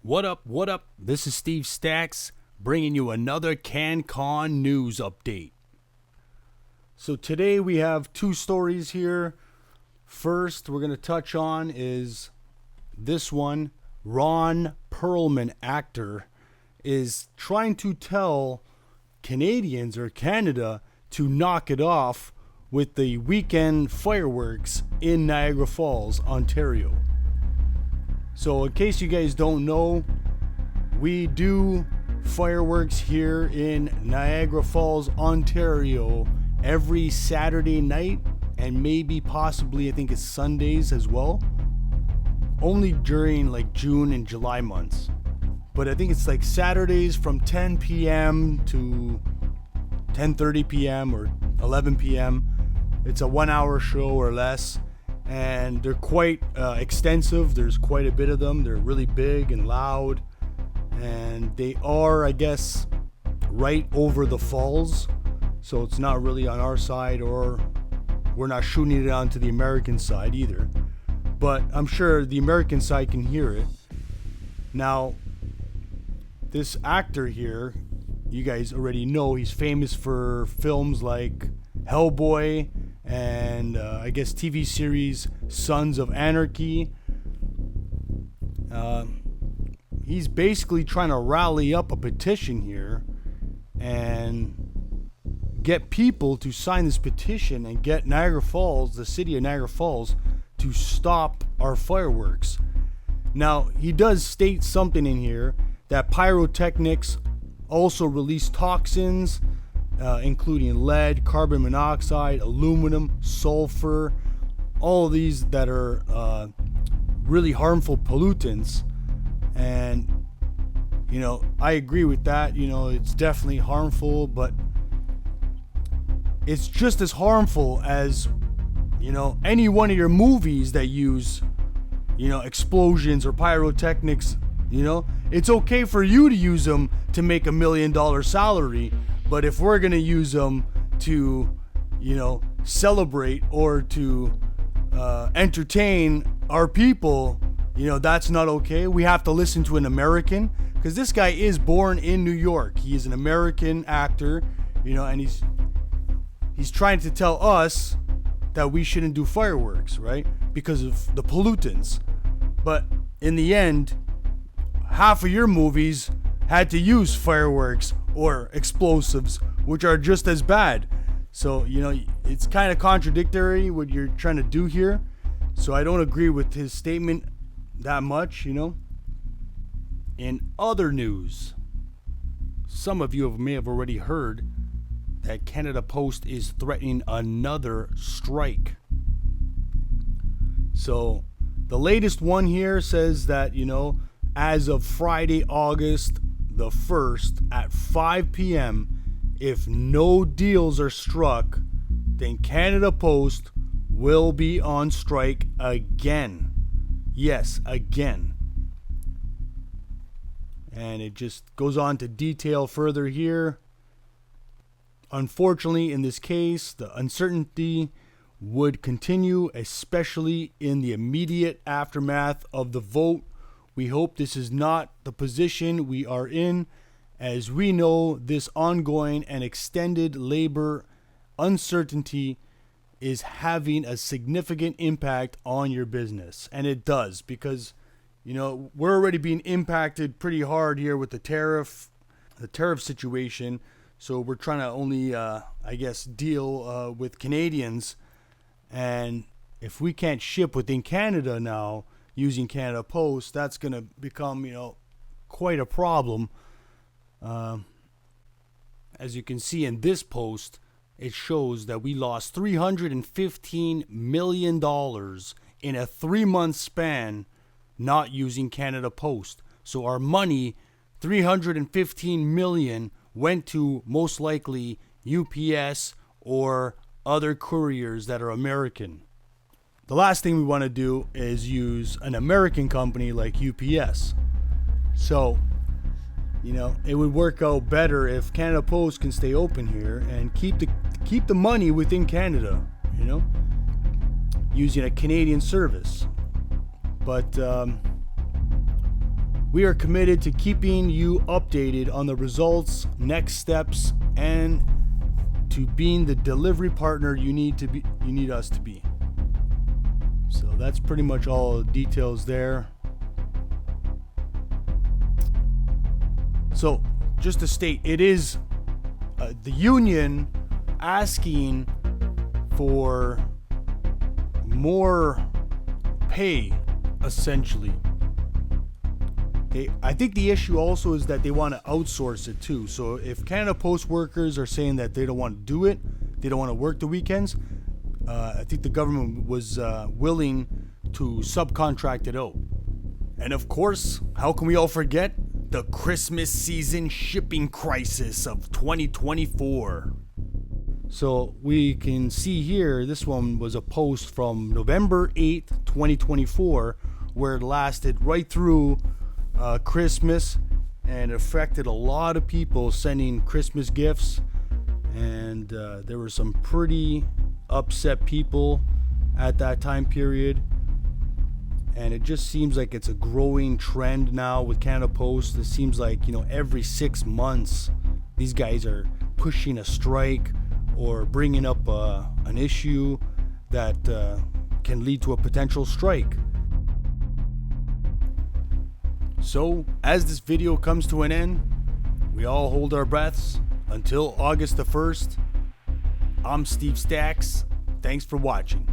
What up, what up? This is Steve Stacks bringing you another CanCon news update. So today we have two stories here. First, we're going to touch on is this one. Ron Perlman, actor, is trying to tell Canadians or Canada to knock it off with the weekend fireworks in Niagara Falls, Ontario. So in case you guys don't know, we do fireworks here in Niagara Falls, Ontario every Saturday night and maybe possibly I think it's Sundays as well. Only during like June and July months. But I think it's like Saturdays from 10 p.m. to 10:30 p.m. or 11 p.m. It's a 1 hour show or less. And they're quite extensive. There's quite a bit of them. They're really big and loud. And they are, I guess, right over the falls. So it's not really on our side, or we're not shooting it onto the American side either. But I'm sure the American side can hear it. Now, this actor here, you guys already know, he's famous for films like Hellboy and I guess TV series Sons of Anarchy. He's basically trying to rally up a petition here and get people to sign this petition and get Niagara Falls, the city of Niagara Falls, to stop our fireworks. Now, he does state something in here that pyrotechnics also release toxins, including lead, carbon monoxide, aluminum, sulfur, all of these that are really harmful pollutants. And, you know, I agree with that. You know, it's definitely harmful, but it's just as harmful as, you know, any one of your movies that use, you know, explosions or pyrotechnics. You know, it's okay for you to use them to make $1 million salary. But if we're going to use them to, you know, celebrate or to entertain our people, you know, that's not okay. We have to listen to an American, because this guy is born in New York. He is an American actor, you know, and he's trying to tell us that we shouldn't do fireworks, right? Because of the pollutants. But in the end, half of your movies had to use fireworks or explosives, which are just as bad. So, you know, it's kind of contradictory what you're trying to do here. So I don't agree with his statement that much, you know. In other news, some of you may have already heard that Canada Post is threatening another strike. So the latest one here says that, you know, as of Friday, August the 1st at 5 p.m., if no deals are struck, then Canada Post will be on strike again. Yes, again. And it just goes on to detail further here. Unfortunately, in this case, the uncertainty would continue, especially in the immediate aftermath of the vote. We hope this is not the position we are in, as we know this ongoing and extended labor uncertainty is having a significant impact on your business. And it does, because, you know, we're already being impacted pretty hard here with the tariff situation. So we're trying to only, I guess, deal with Canadians. And if we can't ship within Canada now, using Canada Post, that's going to become, you know, quite a problem. As you can see in this post, it shows that we lost $315 million in a 3-month span not using Canada Post. So our money, $315 million, went to most likely UPS or other couriers that are American. The last thing we want to do is use an American company like UPS. So, you know, it would work out better if Canada Post can stay open here and keep the money within Canada, you know, using a Canadian service. But We are committed to keeping you updated on the results, next steps, and to being the delivery partner you need us to be. So that's pretty much all the details there. So just to state, it is the union asking for more pay, essentially. I think the issue also is that they want to outsource it too. So if Canada Post workers are saying that they don't want to do it, they don't want to work the weekends, I think the government was willing to subcontract it out. And of course, how can we all forget the Christmas season shipping crisis of 2024? So we can see here, this one was a post from November 8th, 2024, where it lasted right through Christmas, and it affected a lot of people sending Christmas gifts, and there were some pretty upset people at that time period. And it just seems like it's a growing trend now with Canada Post. It seems like, every 6 months these guys are pushing a strike or bringing up an issue that can lead to a potential strike. So, as this video comes to an end, we all hold our breaths until August the 1st. I'm Steve Stacks. Thanks for watching.